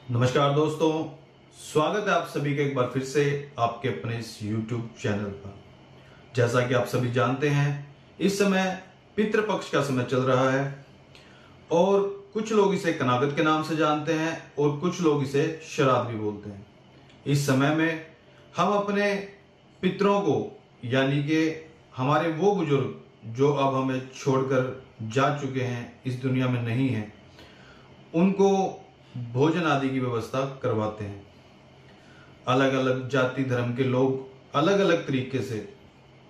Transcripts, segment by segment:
नमस्कार दोस्तों, स्वागत है आप सभी का एक बार फिर से आपके अपने इस YouTube चैनल पर। जैसा कि आप सभी जानते हैं, इस समय पितृपक्ष का समय चल रहा है और कुछ लोग इसे कनागत के नाम से जानते हैं और कुछ लोग इसे श्राद्ध भी बोलते हैं। इस समय में हम अपने पितरों को, यानी कि हमारे वो बुजुर्ग जो अब हमें छोड़कर जा चुके हैं, इस दुनिया में नहीं हैं, उनको भोजन आदि की व्यवस्था करवाते हैं। अलग अलग जाति धर्म के लोग अलग अलग तरीके से,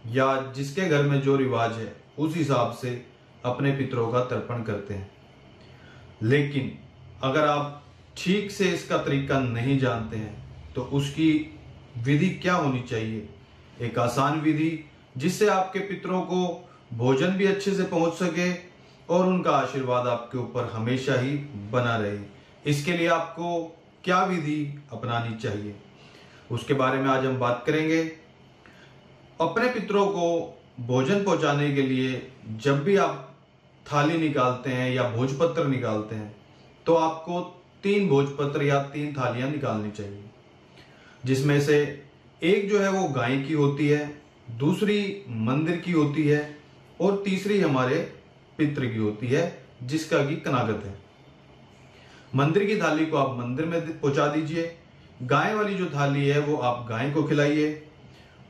या जिसके घर में जो रिवाज है उस हिसाब से अपने पितरों का तर्पण करते हैं। लेकिन अगर आप ठीक से इसका तरीका नहीं जानते हैं तो उसकी विधि क्या होनी चाहिए, एक आसान विधि जिससे आपके पितरों को भोजन भी अच्छे से पहुंच सके और उनका आशीर्वाद आपके ऊपर हमेशा ही बना रहे। इसके लिए आपको क्या विधि अपनानी चाहिए, उसके बारे में आज हम बात करेंगे। अपने पितरों को भोजन पहुंचाने के लिए जब भी आप थाली निकालते हैं या भोजपत्र निकालते हैं तो आपको 3 भोजपत्र या 3 थालियां निकालनी चाहिए, जिसमें से एक जो है वो गाय की होती है, दूसरी मंदिर की होती है और तीसरी हमारे पितृ की होती है, जिसका की कनागत है। मंदिर की थाली को आप मंदिर में पहुंचा दीजिए, गाय वाली जो थाली है वो आप गाय को खिलाइए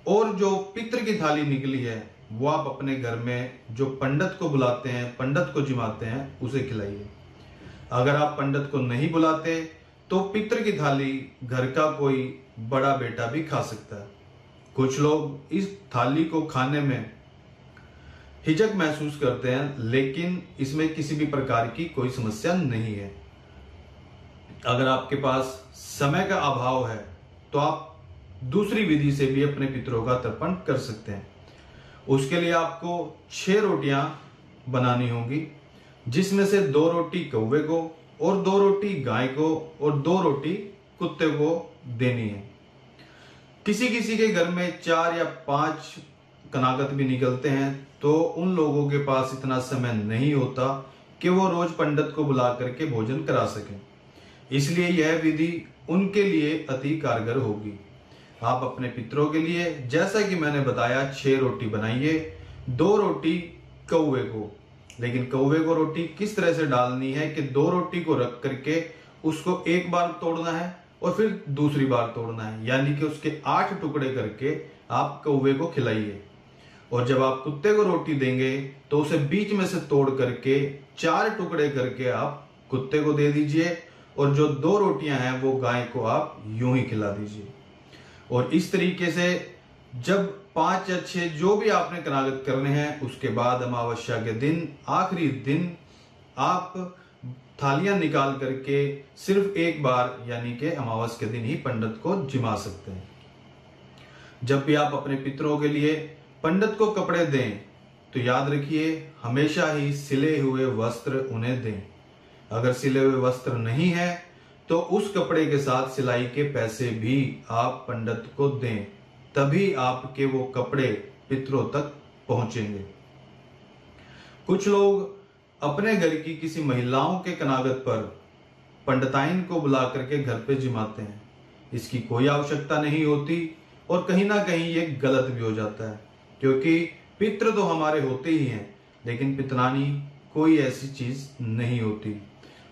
और जो पितृ की थाली निकली है वो आप अपने घर में जो पंडित को बुलाते हैं, पंडित को जिमाते हैं, उसे खिलाइए। अगर आप पंडित को नहीं बुलाते तो पितृ की थाली घर का कोई बड़ा बेटा भी खा सकता है। कुछ लोग इस थाली को खाने में हिचक महसूस करते हैं, लेकिन इसमें किसी भी प्रकार की कोई समस्या नहीं है। अगर आपके पास समय का अभाव है तो आप दूसरी विधि से भी अपने पितरों का तर्पण कर सकते हैं। उसके लिए आपको 6 रोटियां बनानी होंगी, जिसमें से 2 रोटी कौवे को और 2 रोटी गाय को और 2 रोटी कुत्ते को देनी है। किसी किसी के घर में 4 या 5 कनागत भी निकलते हैं, तो उन लोगों के पास इतना समय नहीं होता कि वो रोज पंडित को बुला करके भोजन करा सकें, इसलिए यह विधि उनके लिए अति कारगर होगी। आप अपने पितरों के लिए, जैसा कि मैंने बताया, 6 रोटी बनाइए, 2 रोटी कौवे को। लेकिन कौवे को रोटी किस तरह से डालनी है कि 2 रोटी को रख करके उसको एक बार तोड़ना है और फिर दूसरी बार तोड़ना है, यानी कि उसके 8 टुकड़े करके आप कौवे को खिलाइए। और जब आप कुत्ते को रोटी देंगे तो उसे बीच में से तोड़ करके 4 टुकड़े करके आप कुत्ते को दे दीजिए और जो 2 रोटियां हैं वो गाय को आप यूं ही खिला दीजिए। और इस तरीके से जब 5 या 6 जो भी आपने कनागत करने हैं, उसके बाद अमावस्या के दिन, आखिरी दिन, आप थालियां निकाल करके सिर्फ एक बार, यानी कि अमावस के दिन ही पंडित को जिमा सकते हैं। जब भी आप अपने पितरों के लिए पंडित को कपड़े दें तो याद रखिए, हमेशा ही सिले हुए वस्त्र उन्हें दें। अगर सिले हुए वस्त्र नहीं है तो उस कपड़े के साथ सिलाई के पैसे भी आप पंडित को दें, तभी आपके वो कपड़े पितरों तक पहुंचेंगे। कुछ लोग अपने घर की किसी महिलाओं के कनागत पर पंडिताइन को बुला करके घर पे जिमाते हैं। इसकी कोई आवश्यकता नहीं होती और कहीं ना कहीं ये गलत भी हो जाता है, क्योंकि पितृ तो हमारे होते ही हैं, लेकिन पितरानी कोई ऐसी चीज नहीं होती।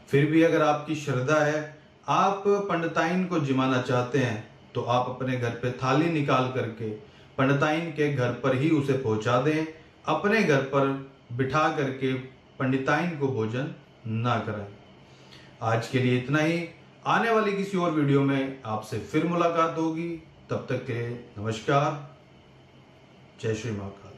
फिर भी अगर आपकी श्रद्धा है, आप पंडिताइन को जिमाना चाहते हैं, तो आप अपने घर पे थाली निकाल करके पंडिताइन के घर पर ही उसे पहुंचा दें। अपने घर पर बिठा करके पंडिताइन को भोजन ना कराएं। आज के लिए इतना ही। आने वाली किसी और वीडियो में आपसे फिर मुलाकात होगी। तब तक के लिए नमस्कार, जय श्री महाकाल।